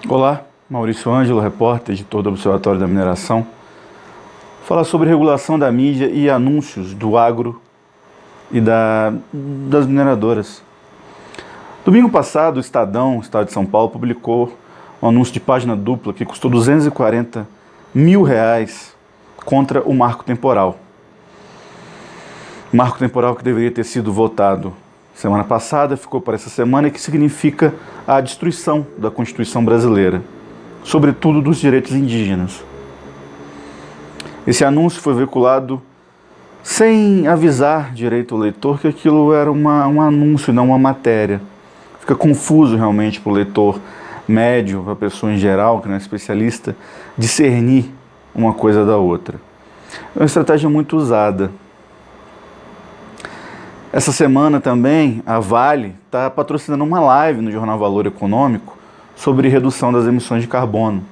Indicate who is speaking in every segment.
Speaker 1: Olá, Maurício Ângelo, repórter, editor do Observatório da Mineração. Falar sobre regulação da mídia e anúncios do agro e das mineradoras. Domingo passado, o Estadão, Estado de São Paulo, publicou um anúncio de página dupla que custou R$ 240 mil contra o marco temporal. Marco temporal que deveria ter sido votado semana passada, ficou para essa semana, e que significa a destruição da Constituição brasileira, sobretudo dos direitos indígenas. Esse anúncio foi veiculado sem avisar direito ao leitor que aquilo era um anúncio, não uma matéria. Fica confuso realmente para o leitor médio, para a pessoa em geral, que não é especialista, discernir uma coisa da outra. É uma estratégia muito usada. Essa semana também a Vale está patrocinando uma live no jornal Valor Econômico sobre redução das emissões de carbono.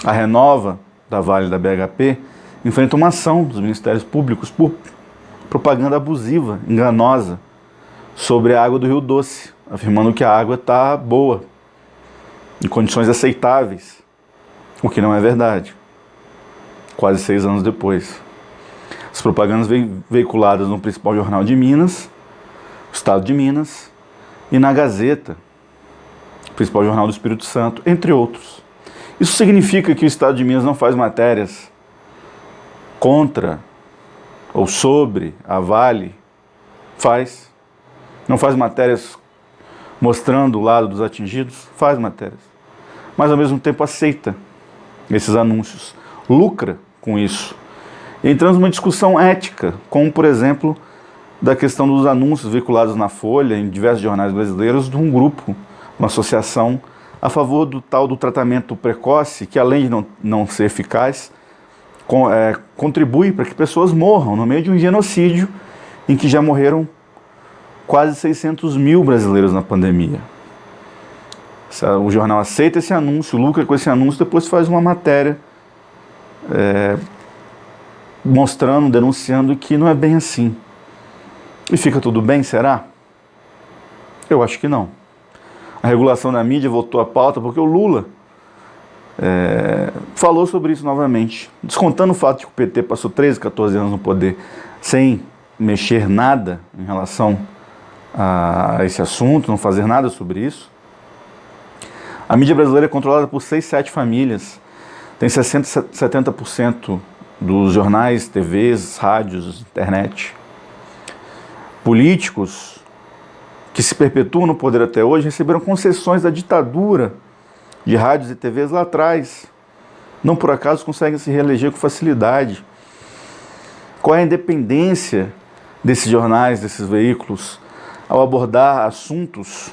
Speaker 1: A Renova, da Vale e da BHP, enfrenta uma ação dos Ministérios Públicos por propaganda abusiva, enganosa, sobre a água do Rio Doce, afirmando que a água está boa, em condições aceitáveis, o que não é verdade, quase 6 anos depois. As propagandas veiculadas no principal jornal de Minas, o Estado de Minas, e na Gazeta, o principal jornal do Espírito Santo, entre outros. Isso significa que o Estado de Minas não faz matérias contra ou sobre a Vale? Faz. Não faz matérias mostrando o lado dos atingidos? Faz matérias. Mas ao mesmo tempo aceita esses anúncios, lucra com isso. Entramos numa discussão ética, como por exemplo, da questão dos anúncios veiculados na Folha, em diversos jornais brasileiros, de um grupo, uma associação, a favor do tal do tratamento precoce, que além de não ser eficaz, contribui para que pessoas morram no meio de um genocídio em que já morreram quase 600 mil brasileiros na pandemia. O jornal aceita esse anúncio, lucra com esse anúncio, depois faz uma matéria mostrando, denunciando que não é bem assim. E fica tudo bem, será? Eu acho que não. A regulação da mídia voltou à pauta porque o Lula falou sobre isso novamente, descontando o fato de que o PT passou 13, 14 anos no poder sem mexer nada em relação a esse assunto, não fazer nada sobre isso. A mídia brasileira é controlada por 6, 7 famílias, tem 60, 70% dos jornais, TVs, rádios, internet. Políticos que se perpetuam no poder até hoje receberam concessões da ditadura de rádios e TVs lá atrás. Não por acaso conseguem se reeleger com facilidade. Qual é a independência desses jornais, desses veículos, ao abordar assuntos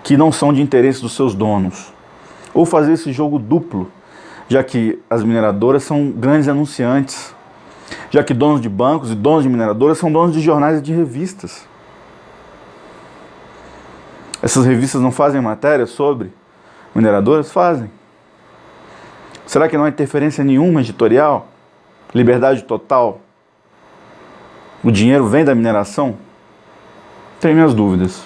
Speaker 1: que não são de interesse dos seus donos? Ou fazer esse jogo duplo, já que as mineradoras são grandes anunciantes, já que donos de bancos e donos de mineradoras são donos de jornais e de revistas. Essas revistas não fazem matéria sobre mineradoras? Fazem. Será que não há interferência nenhuma editorial? Liberdade total? O dinheiro vem da mineração? Tenho minhas dúvidas.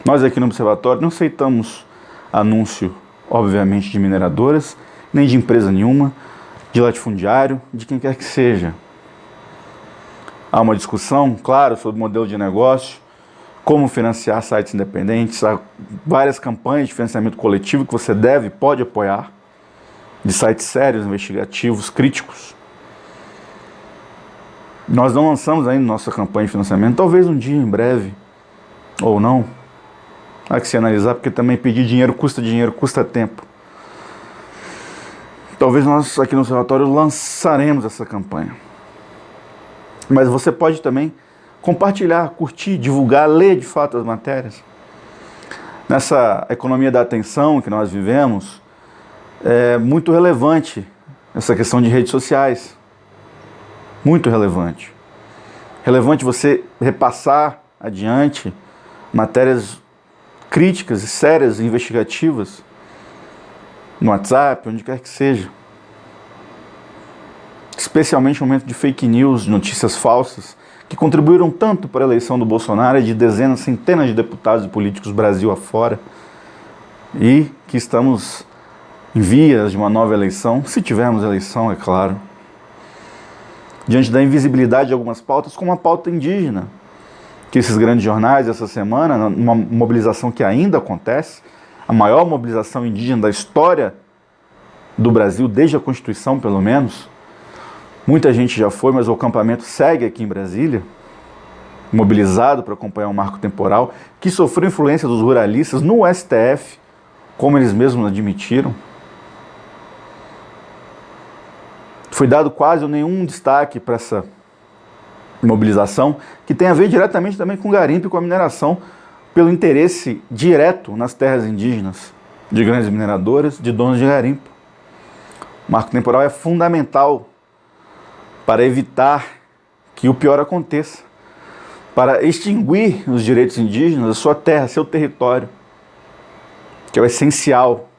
Speaker 1: Nós aqui no Observatório não aceitamos anúncio, obviamente, de mineradoras, nem de empresa nenhuma, de latifundiário, de quem quer que seja. Há uma discussão, claro, sobre o modelo de negócio, como financiar sites independentes, há várias campanhas de financiamento coletivo que você deve e pode apoiar, de sites sérios, investigativos, críticos. Nós não lançamos ainda nossa campanha de financiamento, talvez um dia, em breve, ou não. Há que se analisar, porque também pedir dinheiro, custa tempo. Talvez nós aqui no Observatório lançaremos essa campanha. Mas você pode também compartilhar, curtir, divulgar, ler de fato as matérias. Nessa economia da atenção que nós vivemos, é muito relevante essa questão de redes sociais. Muito relevante. Relevante você repassar adiante matérias críticas e sérias, investigativas, no WhatsApp, onde quer que seja. Especialmente no momento de fake news, de notícias falsas, que contribuíram tanto para a eleição do Bolsonaro e de dezenas, centenas de deputados e políticos Brasil afora. e que estamos em vias de uma nova eleição, se tivermos eleição, é claro, diante da invisibilidade de algumas pautas, como a pauta indígena, que esses grandes jornais, essa semana, uma mobilização que ainda acontece, a maior mobilização indígena da história do Brasil, desde a Constituição, pelo menos. Muita gente já foi, mas o acampamento segue aqui em Brasília, mobilizado para acompanhar um marco temporal, que sofreu influência dos ruralistas no STF, como eles mesmos admitiram. Foi dado quase nenhum destaque para essa mobilização, que tem a ver diretamente também com o garimpo e com a mineração, pelo interesse direto nas terras indígenas, de grandes mineradoras, de donos de garimpo. O marco temporal é fundamental para evitar que o pior aconteça, para extinguir os direitos indígenas, a sua terra, seu território, que é o essencial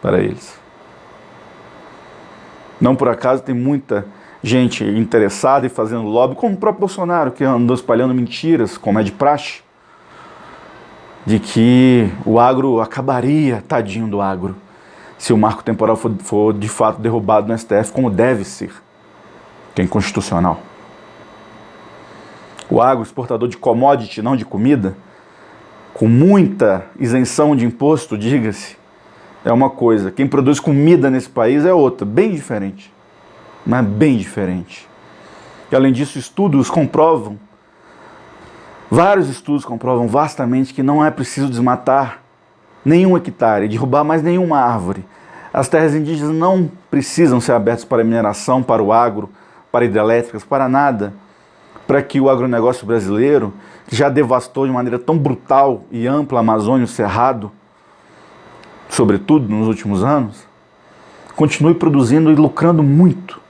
Speaker 1: para eles. Não por acaso tem muita gente interessada e fazendo lobby, como o próprio Bolsonaro, que andou espalhando mentiras, como é de praxe, de que o agro acabaria, tadinho do agro, se o marco temporal for de fato derrubado no STF, como deve ser, que é inconstitucional. O agro, exportador de commodity, não de comida, com muita isenção de imposto, diga-se, é uma coisa. Quem produz comida nesse país é outra, bem diferente. Mas bem diferente. E além disso, vários estudos comprovam vastamente que não é preciso desmatar nenhum hectare, derrubar mais nenhuma árvore. As terras indígenas não precisam ser abertas para mineração, para o agro, para hidrelétricas, para nada, para que o agronegócio brasileiro, que já devastou de maneira tão brutal e ampla a Amazônia, o Cerrado, sobretudo nos últimos anos, continue produzindo e lucrando muito,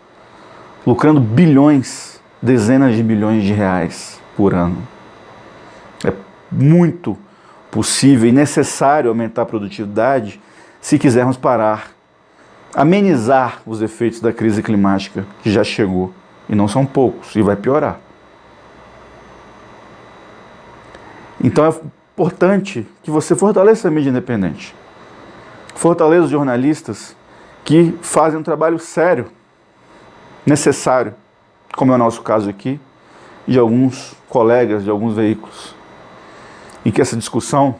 Speaker 1: lucrando bilhões, dezenas de bilhões de reais por ano. É muito possível e necessário aumentar a produtividade se quisermos parar, amenizar os efeitos da crise climática que já chegou, e não são poucos, e vai piorar. Então é importante que você fortaleça a mídia independente. Fortaleça os jornalistas que fazem um trabalho sério, necessário, como é o nosso caso aqui, de alguns colegas de alguns veículos. E que essa discussão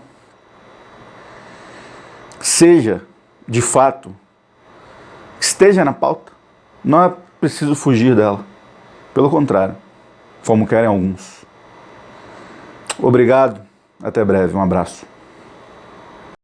Speaker 1: seja, de fato, esteja na pauta. Não é preciso fugir dela. Pelo contrário, como querem alguns. Obrigado, até breve, um abraço.